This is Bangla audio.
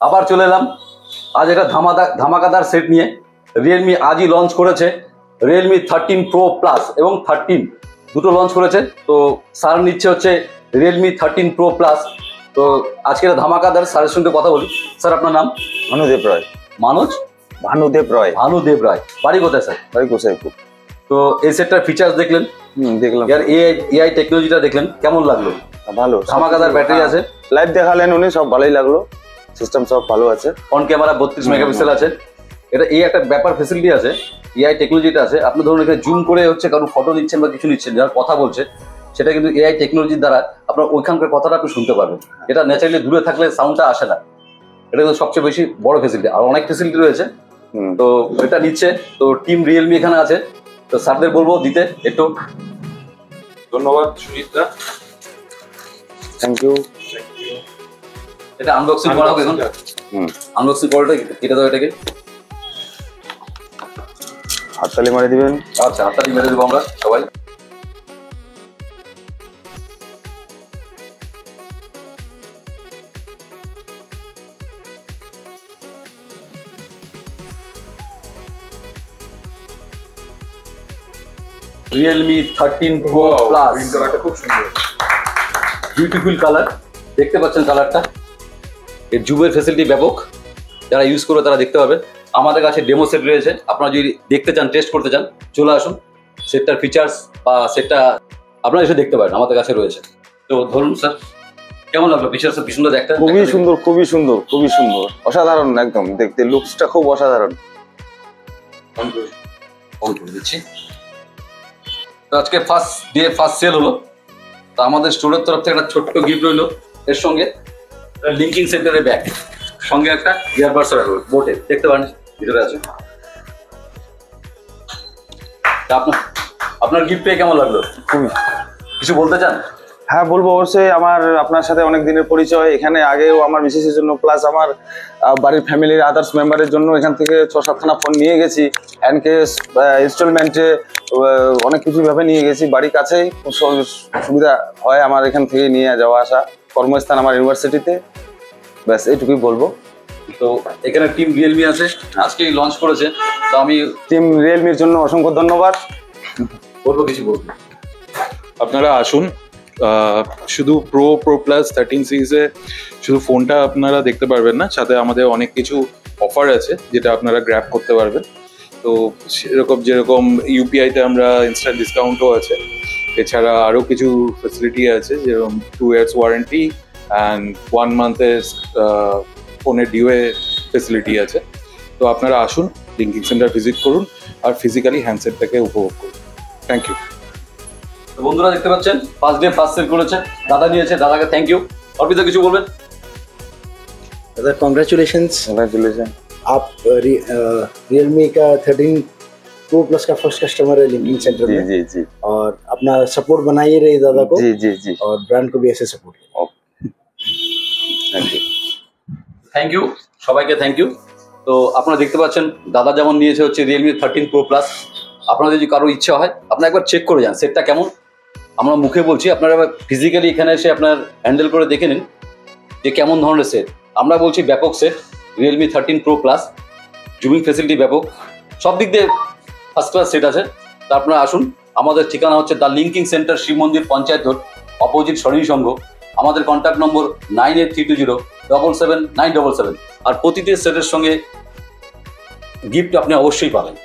আবার চলে এলাম আজ একটা ধামাকাদার সেট নিয়ে। রিয়েলমি আজই লঞ্চ করেছে রিয়েলমি 13 প্রো প্লাস এবং 13 দুটো লঞ্চ করেছে। তো স্যার নিচ্ছে হচ্ছে রিয়েলমি 13 প্রো প্লাস। তো আজকে একটা ধামাকাদার স্যারের সঙ্গে কথা বলি। স্যার আপনার নাম? ভানুদেব রায়। ভানুদেব রায়। বাড়ি কোথায় স্যার? বাড়ি গোসাইপুর। তো এই সেটটার ফিচার্স দেখলেন? দেখলাম। এর এআই টেকনোলজিটা দেখলেন, কেমন লাগলো? ভালো, ধামাকাদার ব্যাটারি আছে, লাইভ দেখালেন উনি, সব ভালোই লাগলো। সিস্টেম সব ভালো আছে, ফ্রন্ট ক্যামেরা 32 মেগাপিক্সেল আছে। এটা এই একটা ব্যাপার ফেসিলিটি আছে, এআই টেকনোলজিটা আছে। আপনি ধরুন এখানে জুম করে হচ্ছে কারণ ফটো নিচ্ছেন বা কিছু নিচ্ছেন, যারা কথা বলছে সেটা কিন্তু এআই টেকনোলজির দ্বারা আপনার ওইখানকার কথাটা আপনি শুনতে পারবেন। এটা ন্যাচারালি দূরে থাকলে সাউন্ডটা আসে না। এটা কিন্তু সবচেয়ে বেশি বড় ফেসিলিটি, আর অনেক ফেসিলিটি রয়েছে। তো এটা নিচ্ছে তো টিম রিয়েলমি এখানে আছে। তো স্যারদের বলবো দিতে একটু। ধন্যবাদ সুজিতদা, থ্যাংক ইউ। এটা আনবক্সিং করা হোক এখন। আনবক্সিং করাটা কেটে দাও এটাকে, হাততালি মারি দিবেন। আচ্ছা, হাততালি মেরে দেবো আমরা সবাই। রিয়েলমি 13 প্রো প্লাস, কালারটা খুব সুন্দর, বিউটিফুল কালার। দেখতে পাচ্ছেন কালারটা, এর জুমের ফেসিলিটি ব্যাপক। যারা ইউজ করবে তারা দেখতে পাবে। আমাদের কাছে ডেমো সেট রয়েছে, আপনারা যদি দেখতে চান, টেস্ট করতে চান, চলে আসুন। সেটটার ফিচার্স বা সেটটা আপনারা এসে দেখতে পারেন, আমাদের কাছে রয়েছে। তো ধরুন স্যার, কেমন লাগলো ফিচার্স? সুন্দর দেখতে, খুবই সুন্দর, অসাধারণ একদম দেখতে, লুকসটা খুব অসাধারণ। অন করে দিচ্ছি। তো আজকে ফার্স্ট সেল হলো। তো আমাদের স্টোরের তরফ থেকে একটা ছোট্ট গিফট রইলো এর সঙ্গে, লিঙ্কিং সেন্টারের ব্যাগ, সঙ্গে একটা ইয়ারবাডস রাখবো বোটে, দেখতে পারেন ভিতরে আছে। আপনার গিফট পেয়ে কেমন লাগলো? খুবই। কিছু বলতে চান? হ্যাঁ বলবো, অবশ্যই। আমার আপনার সাথে অনেক দিনের পরিচয়, এখানে আগেও আমার বিশেষের জন্য প্লাস আমার বাড়ির ফ্যামিলির আদার্স মেম্বারের জন্য এখান থেকে 6-7খানা ফোন নিয়ে গেছি। এনকেস ইনস্টলমেন্টে অনেক কিছু ভাবে নিয়ে গেছি। বাড়ির কাছেই সুবিধা হয় আমার এখান থেকে নিয়ে যাওয়া আসা, কর্মস্থান আমার ইউনিভার্সিটিতে। ব্যাস এইটুকুই বলবো। তো এখানে টিম রিয়েলমি আছে, আজকেই লঞ্চ করেছে। তো আমি টিম রিয়েলমির জন্য অসংখ্য ধন্যবাদ। কিছু বলবো, আপনারা আসুন। শুধু প্রো প্লাস 13 সিরিজে শুধু ফোনটা আপনারা দেখতে পারবেন না, সাথে আমাদের অনেক কিছু অফার আছে যেটা আপনারা গ্র্যাব করতে পারবেন। তো যেরকম ইউপিআইতে আমরা ইনস্ট্যান্ট ডিসকাউন্টও আছে। এছাড়া আরও কিছু ফেসিলিটি আছে, যেরকম 2 years ওয়ারেন্টি অ্যান্ড 1 monthের ফোনের ডিওএ ফেসিলিটি আছে। তো আপনারা আসুন, লিঙ্কিং সেন্টার ভিজিট করুন আর ফিজিক্যালি হ্যান্ডসেটটাকে উপভোগ করুন। Thank you. তো বন্ধুরা দেখতে পাচ্ছেন ফার্স্ট সেল করেছে, দাদা নিয়েছে, দাদাকে থ্যাংক ইউ। অর্পিতা কিছু বলবেন? दादा कॉन्ग्रेचुलेशंस। आप रियलमी का 13 प्रो प्लस का फर्स्ट कस्टमर है लिंकिंग सेंटर में। जी। और अपना सपोर्ट बनाइए रहिए दादा को। जी। और ब्रांड को भी ऐसे सपोर्ट থ্যাংক ইউ সবাইকে, থ্যাংক ইউ। তো আপনারা দেখতে পাচ্ছেন দাদা যেমন নিয়েছে হচ্ছে রিয়েলমি 13 প্রো প্লাস। আপনাদের যদি কারো ইচ্ছা হয়, আপনারা একবার চেক করে যান সেটটা কেমন। আমরা মুখে বলছি, আপনারা ফিজিক্যালি এখানে এসে আপনার হ্যান্ডেল করে দেখে নিন যে কেমন ধরনের সেট। আমরা বলছি ব্যাপক set, Realme 13 pro plus, zooming facility ব্যাপক, সব দিক দিয়ে ফার্স্ট ক্লাস সেট আছে। তা আপনারা আসুন। আমাদের ঠিকানা হচ্ছে দ্য লিঙ্কিং সেন্টার, শিব মন্দির, পঞ্চায়েত রোড, অপোজিট সরণী সংঘ। আমাদের কন্ট্যাক্ট নম্বর 9832077977। আর প্রতিটি সেটের সঙ্গে গিফট আপনি অবশ্যই পাবেন।